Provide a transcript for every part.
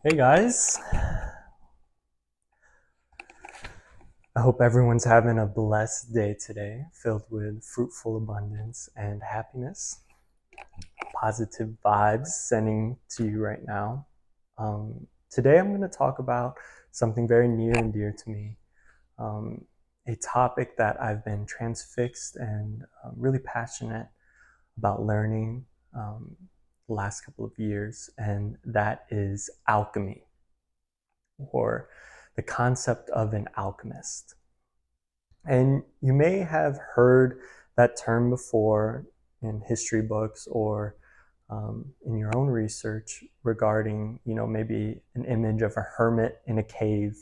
Hey guys, I hope everyone's having a blessed day today, filled with fruitful abundance and happiness. Positive vibes sending to you right now. Today I'm going to talk about something very near and dear to me, um, a topic that I've been transfixed and really passionate about learning the last couple of years, and that is alchemy, or the concept of an alchemist. And you may have heard that term before in history books or in your own research regarding, maybe an image of a hermit in a cave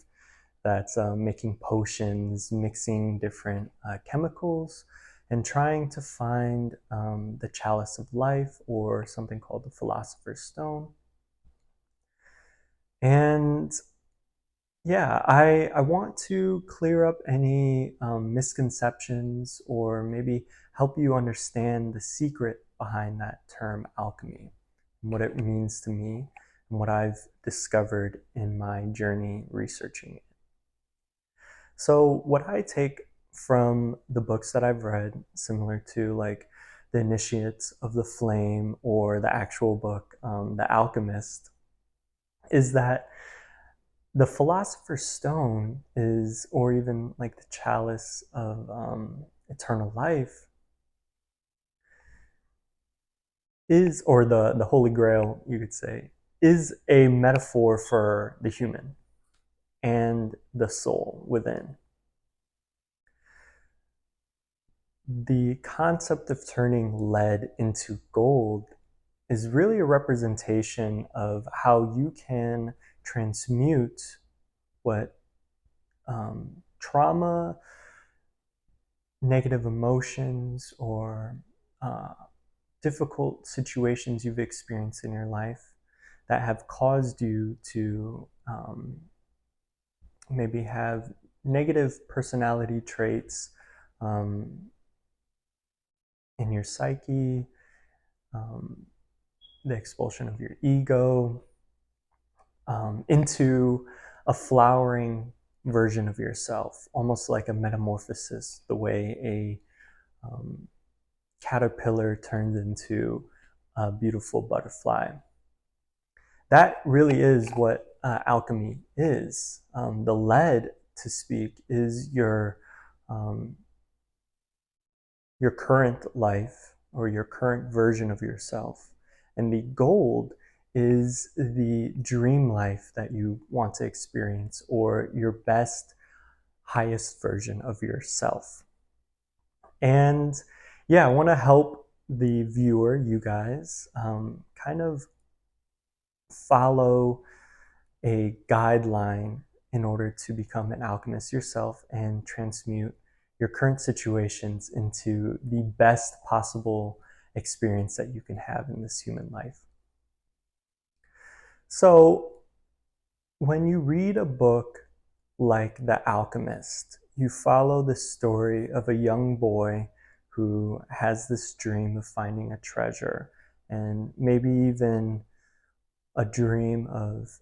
that's making potions, mixing different chemicals, and trying to find the chalice of life, or something called the Philosopher's Stone. And yeah, I want to clear up any misconceptions, or maybe help you understand the secret behind that term alchemy and what it means to me and what I've discovered in my journey researching it. So, what I take from the books that I've read, similar to like The Initiates of the Flame or the actual book, The Alchemist, is that the Philosopher's Stone is, or even like the chalice of eternal life, is, or the Holy Grail, you could say, is a metaphor for the human and the soul within. The concept of turning lead into gold is really a representation of how you can transmute what trauma, negative emotions, or uh, difficult situations you've experienced in your life that have caused you to maybe have negative personality traits um, in your psyche, um, the expulsion of your ego, into a flowering version of yourself, almost like a metamorphosis, the way a caterpillar turns into a beautiful butterfly. That really is what alchemy is. The lead, to speak, is um, your current life, or your current version of yourself, and the gold is the dream life that you want to experience, or your best, highest version of yourself. And yeah, I want to help the viewer, you guys, kind of follow a guideline in order to become an alchemist yourself and transmute your current situations into the best possible experience that you can have in this human life. So, when you read a book like The Alchemist, you follow the story of a young boy who has this dream of finding a treasure, and maybe even a dream of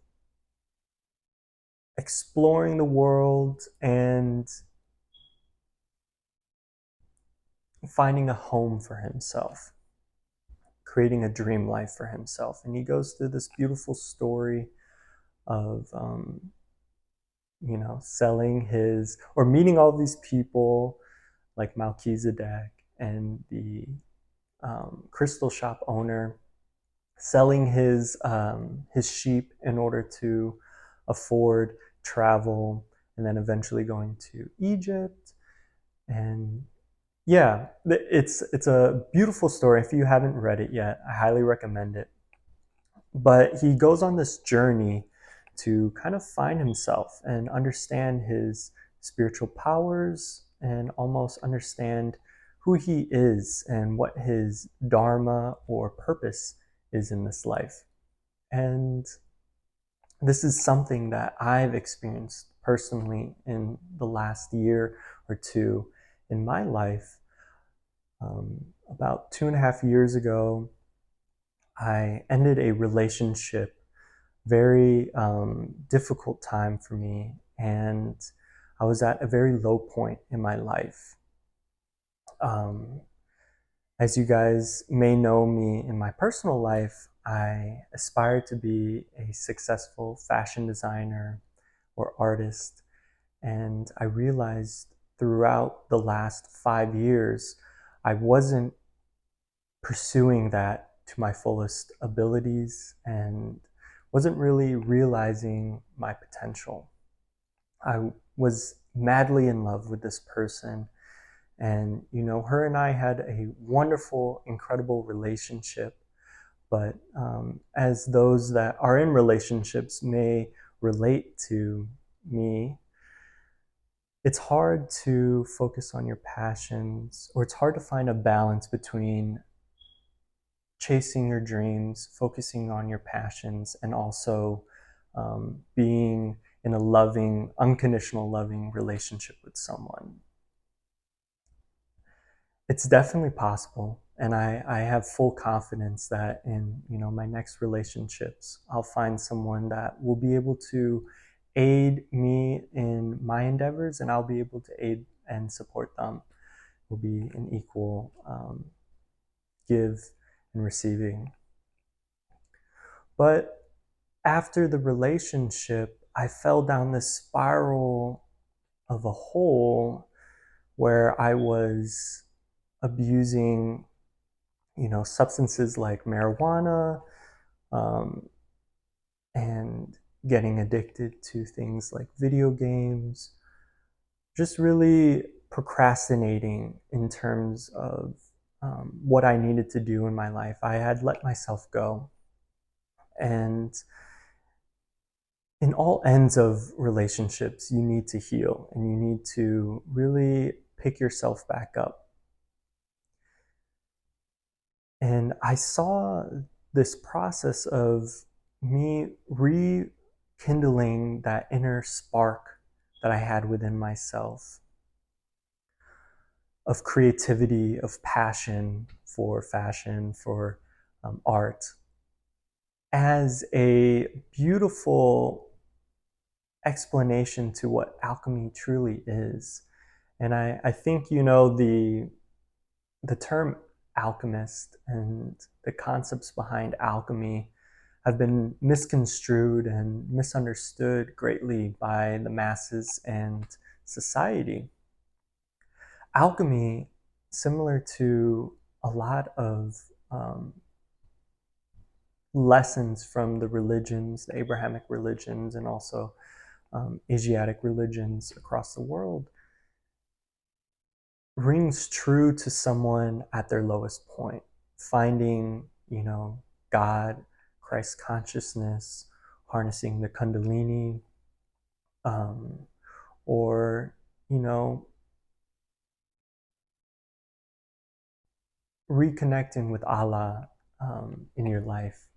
exploring the world and finding a home for himself, creating a dream life for himself. And he goes through this beautiful story of, selling his, or meeting all these people like Melchizedek and the crystal shop owner, selling his sheep in order to afford travel, and then eventually going to Egypt. And yeah, it's a beautiful story. If you haven't read it yet, I highly recommend it. But he goes on this journey to kind of find himself and understand his spiritual powers, and almost understand who he is and what his dharma or purpose is in this life. And this is something that I've experienced personally in the last year or two in my life. About 2.5 years ago, I ended a relationship very difficult time for me, and I was at a very low point in my life. Um, as you guys may know me in my personal life, I aspire to be a successful fashion designer or artist, and I realized throughout the last 5 years, I wasn't pursuing that to my fullest abilities and wasn't really realizing my potential. I was madly in love with this person, and her and I had a wonderful, incredible relationship. But as those that are in relationships may relate to me, it's hard to focus on your passions, or it's hard to find a balance between chasing your dreams, focusing on your passions, and also being in a loving, unconditional loving relationship with someone. It's definitely possible, and I have full confidence that in my next relationships, I'll find someone that will be able to aid me in my endeavors, and I'll be able to aid and support them. Will be an equal give and receiving. But after the relationship, I fell down this spiral of a hole where I was abusing, substances like marijuana, um, and getting addicted to things like video games, just really procrastinating in terms of what I needed to do in my life. I had let myself go. And in all ends of relationships, you need to heal and you need to really pick yourself back up. And I saw this process of me rekindling that inner spark that I had within myself, of creativity, of passion for fashion, for art, as a beautiful explanation to what alchemy truly is. And I think the term alchemist and the concepts behind alchemy have been misconstrued and misunderstood greatly by the masses and society. Alchemy, similar to a lot of um, lessons from the religions, the Abrahamic religions, and also Asiatic religions across the world, rings true to someone at their lowest point, finding, God, Christ consciousness, harnessing the Kundalini, um, or, you know, reconnecting with Allah in your life.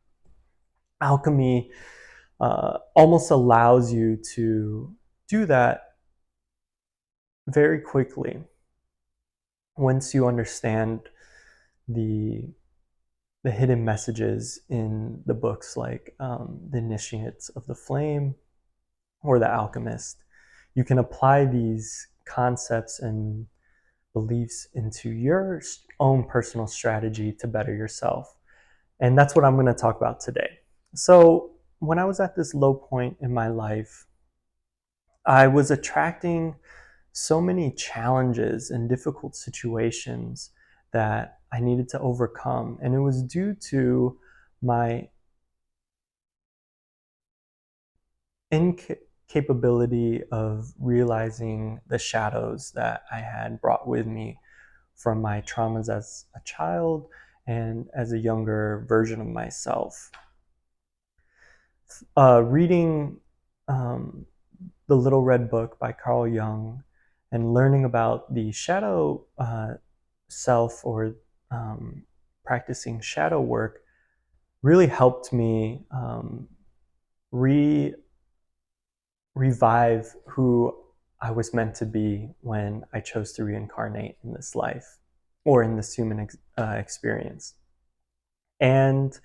Alchemy almost allows you to do that very quickly once you understand the the hidden messages in the books like The Initiates of the Flame or The Alchemist. You can apply these concepts and beliefs into your own personal strategy to better yourself. And that's what I'm going to talk about today. So, when I was at this low point in my life, I was attracting so many challenges and difficult situations that I needed to overcome. And it was due to my incapability of realizing the shadows that I had brought with me from my traumas as a child and as a younger version of myself. Reading The Little Red Book by Carl Jung and learning about the shadow self, or practicing shadow work, really helped me revive who I was meant to be when I chose to reincarnate in this life or in this human experience. And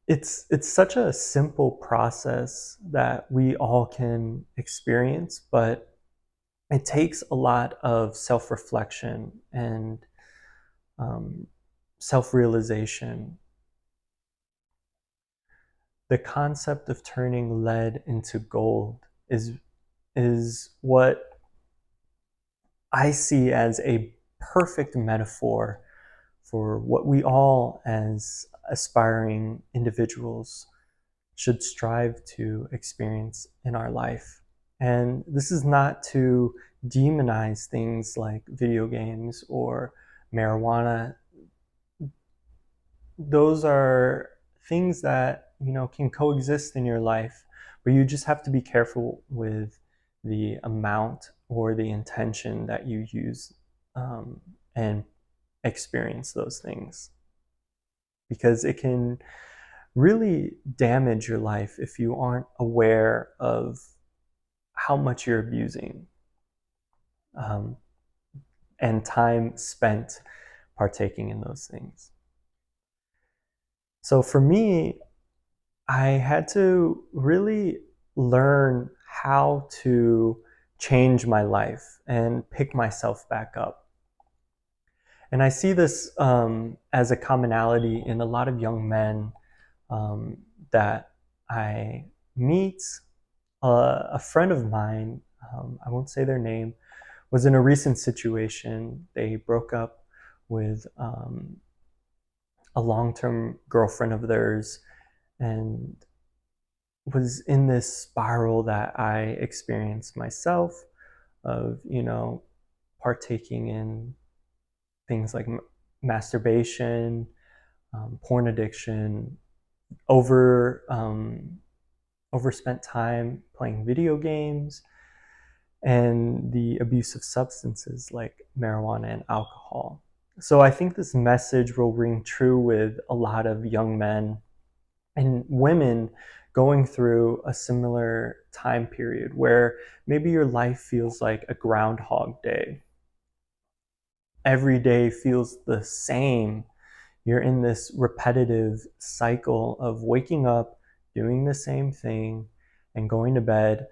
it's such a simple process that we all can experience, but it takes a lot of self-reflection and um, self-realization. The concept of turning lead into gold is what I see as a perfect metaphor for what we all, as aspiring individuals, should strive to experience in our life. And this is not to demonize things like video games or marijuana. Those are things that, can coexist in your life, but you just have to be careful with the amount or the intention that you use, and experience those things, because it can really damage your life if you aren't aware of how much you're abusing, um, and time spent partaking in those things. So for me, I had to really learn how to change my life and pick myself back up. And I see this as a commonality in a lot of young men um, that I meet. A friend of mine, I won't say their name, was in a recent situation. They broke up with a long term girlfriend of theirs and was in this spiral that I experienced myself of, partaking in things like masturbation, porn addiction, overspent time playing video games, and the abuse of substances like marijuana and alcohol. So I think this message will ring true with a lot of young men and women going through a similar time period where maybe your life feels like a groundhog day. Every day feels the same. You're in this repetitive cycle of waking up, doing the same thing, and going to bed,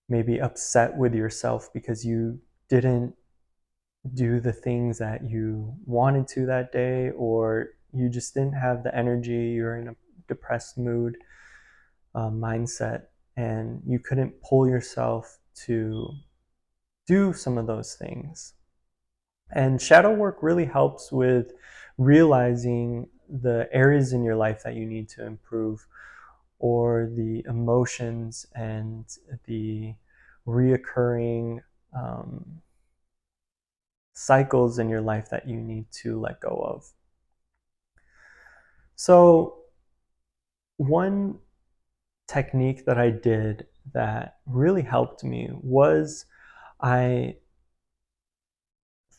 maybe upset with yourself because you didn't do the things that you wanted to that day, or you just didn't have the energy, you're in a depressed mood, mindset, and you couldn't pull yourself to do some of those things. And shadow work really helps with realizing the areas in your life that you need to improve, or the emotions and the reoccurring cycles in your life that you need to let go of. So, one technique that I did that really helped me was I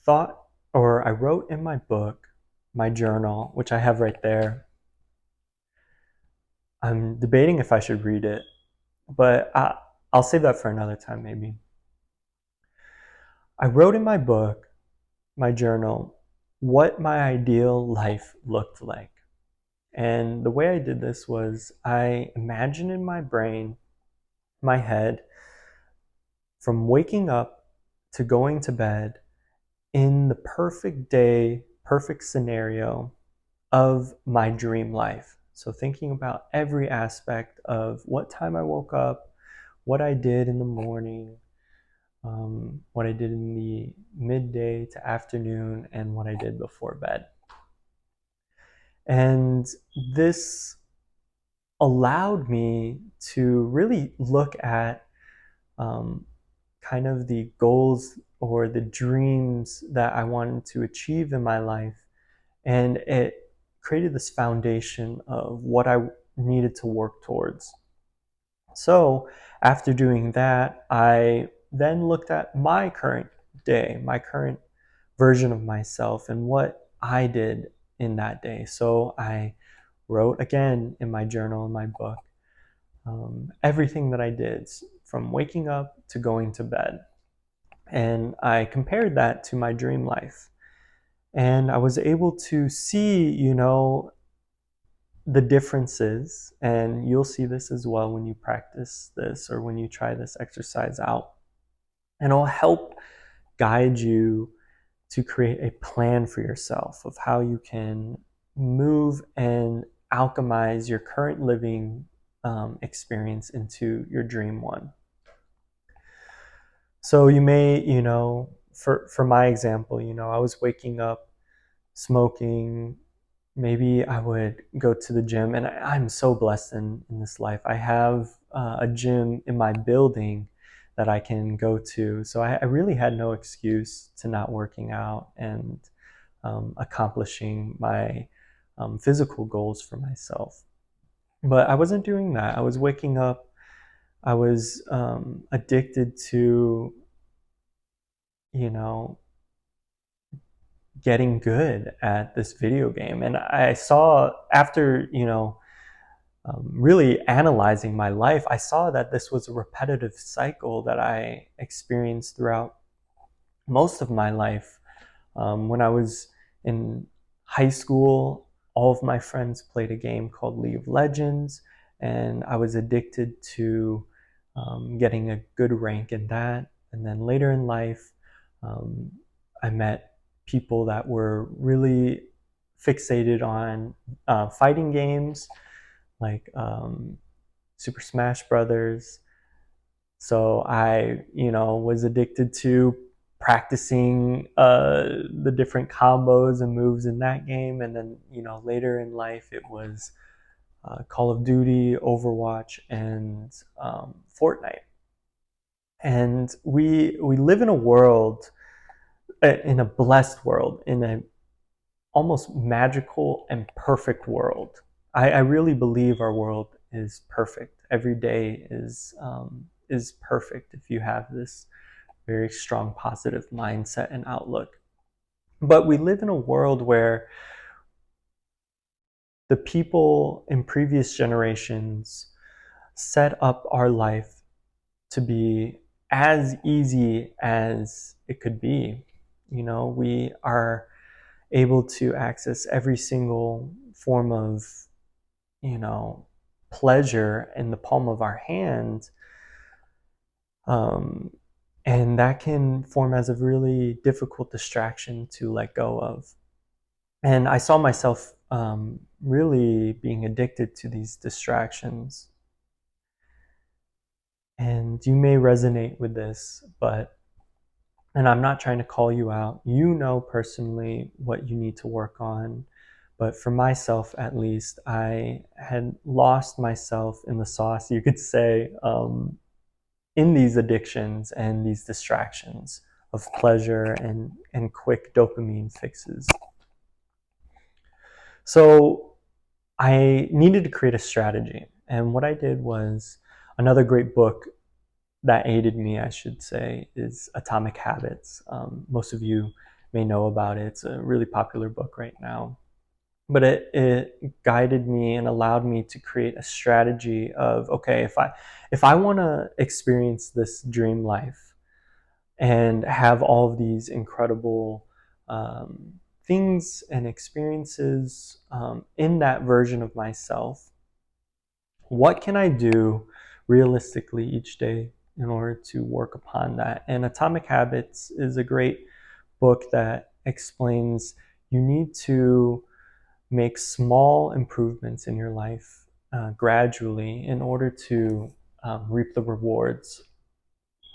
thought, or I wrote in my book, my journal, which I have right there. I'm debating if I should read it, but I'll save that for another time maybe. I wrote in my book, my journal, what my ideal life looked like. And the way I did this was I imagined in my brain, my head, from waking up to going to bed in the perfect day, perfect scenario of my dream life. So thinking about every aspect of what time I woke up, what I did in the morning, what I did in the midday to afternoon, and what I did before bed. And this allowed me to really look at um, kind of the goals or the dreams that I wanted to achieve in my life. And it created this foundation of what I needed to work towards. So after doing that, I then looked at my current day, my current version of myself, and what I did in that day. So I wrote again in my journal, in my book, everything that I did from waking up to going to bed. And I compared that to my dream life. And I was able to see, the differences, and you'll see this as well when you practice this or when you try this exercise out, and it'll help guide you to create a plan for yourself of how you can move and alchemize your current living experience into your dream one. So you may, for my example, I was waking up smoking. Maybe I would go to the gym, and I'm so blessed in this life. I have a gym in my building that I can go to. So I really had no excuse to not working out and accomplishing my physical goals for myself. But I wasn't doing that. I was waking up. I was addicted to, you know, getting good at this video game. And I saw after, really analyzing my life, I saw that this was a repetitive cycle that I experienced throughout most of my life. When I was in high school, all of my friends played a game called League of Legends, and I was addicted to getting a good rank in that. And then later in life, um, I met people that were really fixated on fighting games like Super Smash Brothers. So I, was addicted to practicing the different combos and moves in that game. And then, later in life, it was Call of Duty, Overwatch, and Fortnite. And we live in a world, in a blessed world, in a almost magical and perfect world. I really believe our world is perfect. Every day is perfect if you have this very strong positive mindset and outlook. But we live in a world where the people in previous generations set up our life to be as easy as it could be. We are able to access every single form of, you know, pleasure in the palm of our hand. Um, and that can form as a really difficult distraction to let go of. And I saw myself really being addicted to these distractions. And you may resonate with this, and I'm not trying to call you out. You know personally what you need to work on. But for myself, at least, I had lost myself in the sauce, you could say, in these addictions and these distractions of pleasure and quick dopamine fixes. So I needed to create a strategy. And what I did was another great book that aided me, I should say, is Atomic Habits. Most of you may know about it. It's a really popular book right now. But it guided me and allowed me to create a strategy of, okay, if I want to experience this dream life and have all of these incredible things and experiences in that version of myself, what can I do realistically each day in order to work upon that? And Atomic Habits is a great book that explains you need to make small improvements in your life gradually in order to reap the rewards.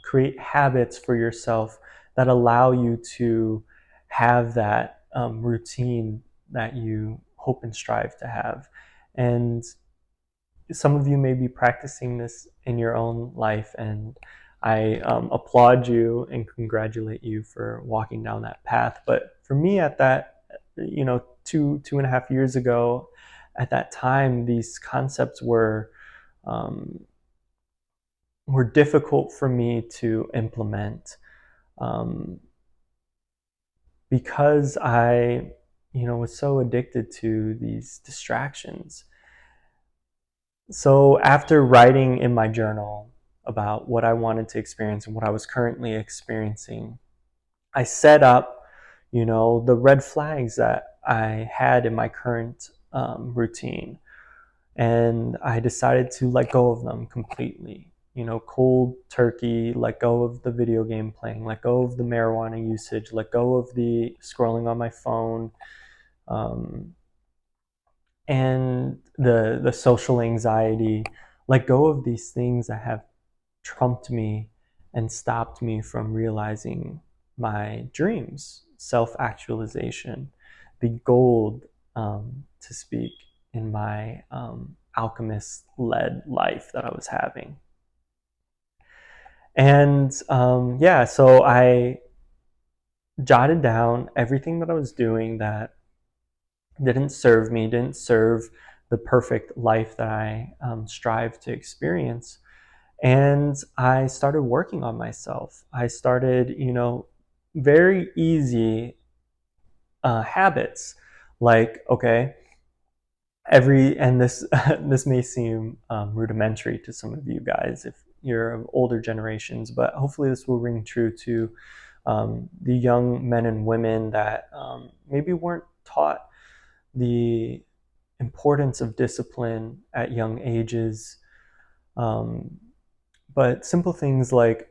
Create habits for yourself that allow you to have that routine that you hope and strive to have. And some of you may be practicing this in your own life, and I applaud you and congratulate you for walking down that path. But for me, at that, 2.5 years ago, at that time, these concepts were difficult for me to implement because I, was so addicted to these distractions. So after writing in my journal about what I wanted to experience and what I was currently experiencing, I set up, the red flags that I had in my current routine. and I decided to let go of them completely. Cold turkey, let go of the video game playing, let go of the marijuana usage, let go of the scrolling on my phone, um, and the social anxiety. Let go of these things that have trumped me and stopped me from realizing my dreams, self actualization, the gold, to speak, in my alchemist led life that I was having. And yeah, so I jotted down everything that I was doing that didn't serve me, didn't serve the perfect life that I strive to experience. And I started working on myself. I started, very easy habits, like, okay, and this this may seem rudimentary to some of you guys if you're of older generations, but hopefully this will ring true to the young men and women that maybe weren't taught the importance of discipline at young ages. Um, but simple things like,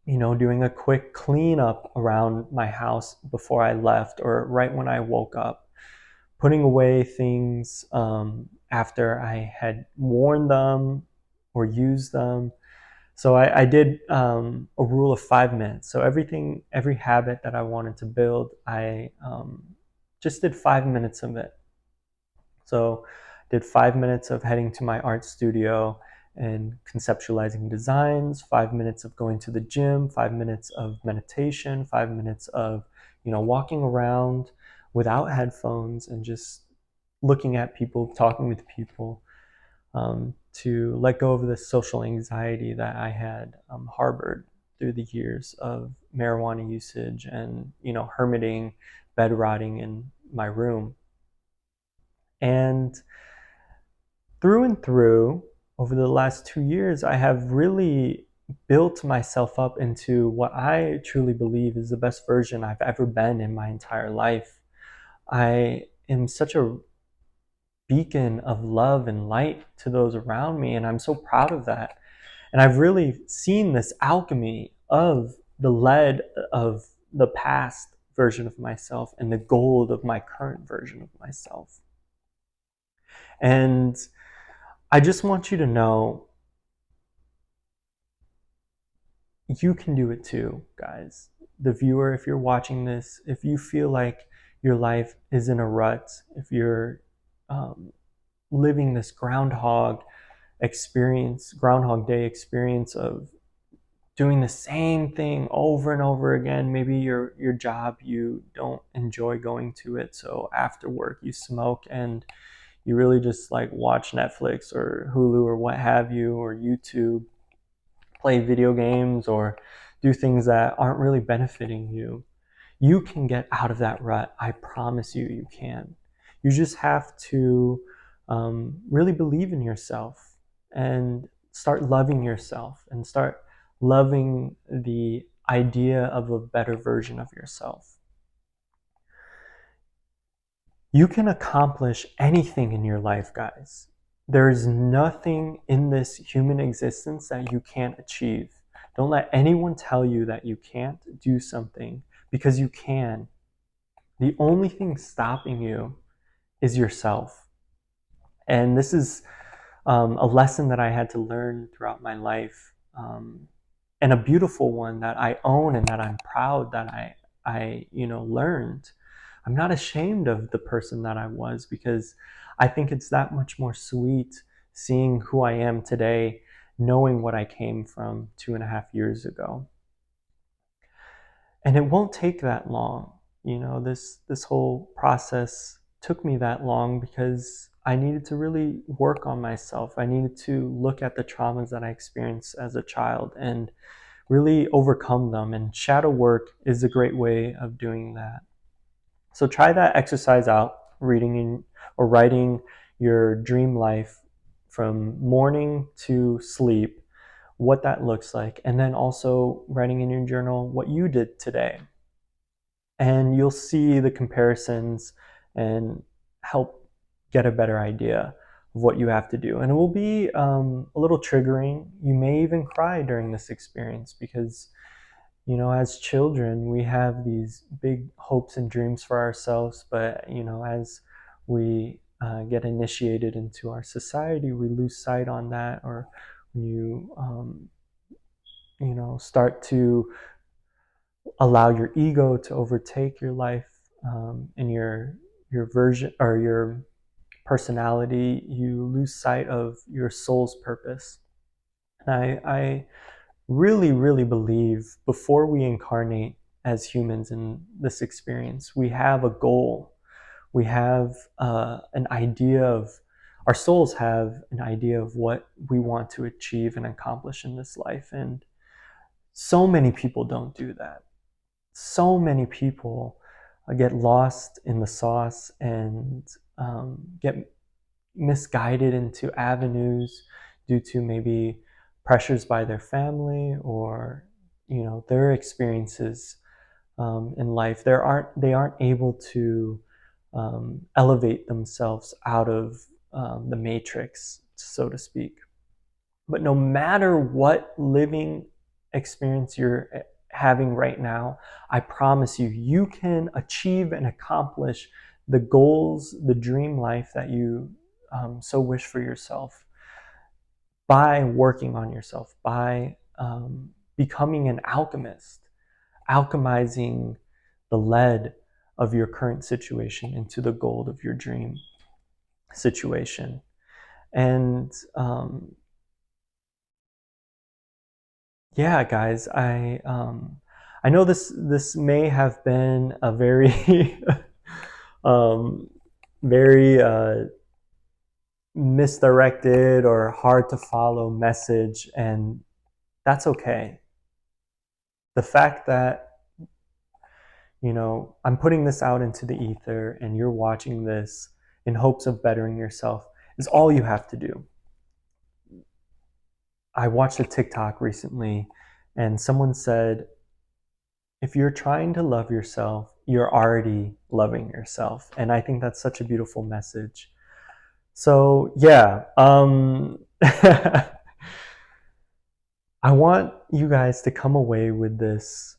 doing a quick cleanup around my house before I left or right when I woke up, putting away things after I had worn them or used them. So I did a rule of 5 minutes. So every habit that I wanted to build, I just did 5 minutes of it. So did 5 minutes of heading to my art studio and conceptualizing designs, 5 minutes of going to the gym, 5 minutes of meditation, 5 minutes of, walking around without headphones and just looking at people, talking with people, to let go of the social anxiety that I had harbored through the years of marijuana usage and, hermiting, bed rotting in my room. And through and through, over the last 2 years, I have really built myself up into what I truly believe is the best version I've ever been in my entire life. I am such a beacon of love and light to those around me, and I'm so proud of that. And I've really seen this alchemy of the lead of the past version of myself and the gold of my current version of myself. And I just want you to know you can do it too, guys. The viewer, if you're watching this, if you feel like your life is in a rut, if you're um, living this Groundhog Day experience of doing the same thing over and over again. Maybe your job, you don't enjoy going to it, so after work you smoke and you really just like watch Netflix or Hulu or what have you, or YouTube, play video games or do things that aren't really benefiting you. You can get out of that rut. I promise you, you can. You just have to really believe in yourself and start loving yourself and start loving the idea of a better version of yourself. You can accomplish anything in your life, guys. There is nothing in this human existence that you can't achieve. Don't let anyone tell you that you can't do something, because you can. The only thing stopping you is yourself. And this is a lesson that I had to learn throughout my life, and a beautiful one that I own and that I'm proud that I learned. I'm not ashamed of the person that I was, because I think it's that much more sweet seeing who I am today, knowing what I came from 2.5 years ago. And it won't take that long. This whole process took me that long because I needed to really work on myself. I needed to look at the traumas that I experienced as a child and really overcome them. And shadow work is a great way of doing that. So try that exercise out, or writing your dream life from morning to sleep, what that looks like, and then also writing in your journal what you did today. And you'll see the comparisons and help get a better idea what you have to do. And it will be a little triggering. You may even cry during this experience because, you know, as children, we have these big hopes and dreams for ourselves. But, you know, as we get initiated into our society, we lose sight on that. Or when you know, start to allow your ego to overtake your life and your version or your personality, you lose sight of your soul's purpose. And I really, really believe before we incarnate as humans in this experience, we have a goal. We have an idea of, our souls have an idea of what we want to achieve and accomplish in this life. And so many people don't do that. So many people get lost in the sauce and get misguided into avenues due to maybe pressures by their family or, you know, their experiences in life. They aren't able to elevate themselves out of the matrix, so to speak. But no matter what living experience you're having right now, I promise you, you can achieve and accomplish the goals, the dream life that you so wish for yourself by working on yourself, by becoming an alchemist, alchemizing the lead of your current situation into the gold of your dream situation. And yeah, guys, I know this may have been a very um, very misdirected or hard to follow message, and that's okay. The fact that, you know, I'm putting this out into the ether and you're watching this in hopes of bettering yourself is all you have to do. I watched a TikTok recently and someone said, if you're trying to love yourself, you're already loving yourself. And I think that's such a beautiful message. So, yeah, I want you guys to come away with this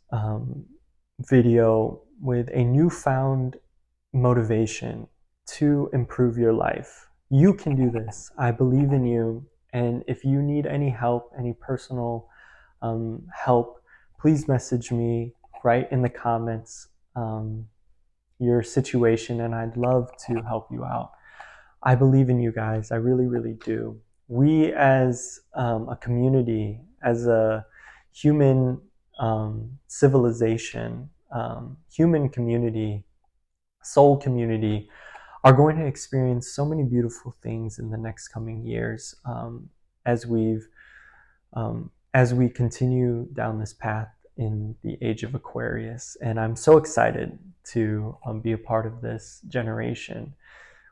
video with a newfound motivation to improve your life. You can do this. I believe in you. And if you need any help, any personal help, please message me, write in the comments your situation, and I'd love to help you out. I believe in you guys. I really, really do. We as a community, as a human civilization, human community, soul community, are going to experience so many beautiful things in the next coming years as we've as we continue down this path in the age of Aquarius. And I'm so excited to be a part of this generation.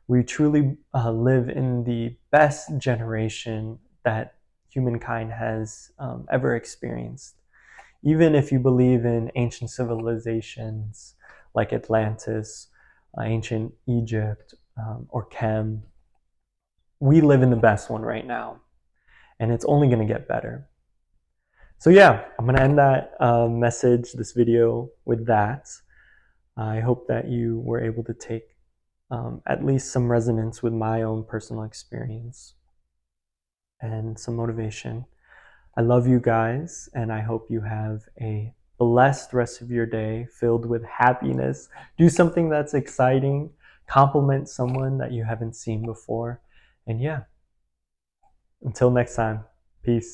We truly live in the best generation that humankind has ever experienced. Even if you believe in ancient civilizations like Atlantis, ancient Egypt, or Chem, we live in the best one right now. And it's only going to get better. So yeah, I'm going to end that message, this video, with that. I hope that you were able to take at least some resonance with my own personal experience and some motivation. I love you guys, and I hope you have a blessed rest of your day filled with happiness. Do something that's exciting, compliment someone that you haven't seen before, and yeah, until next time, peace.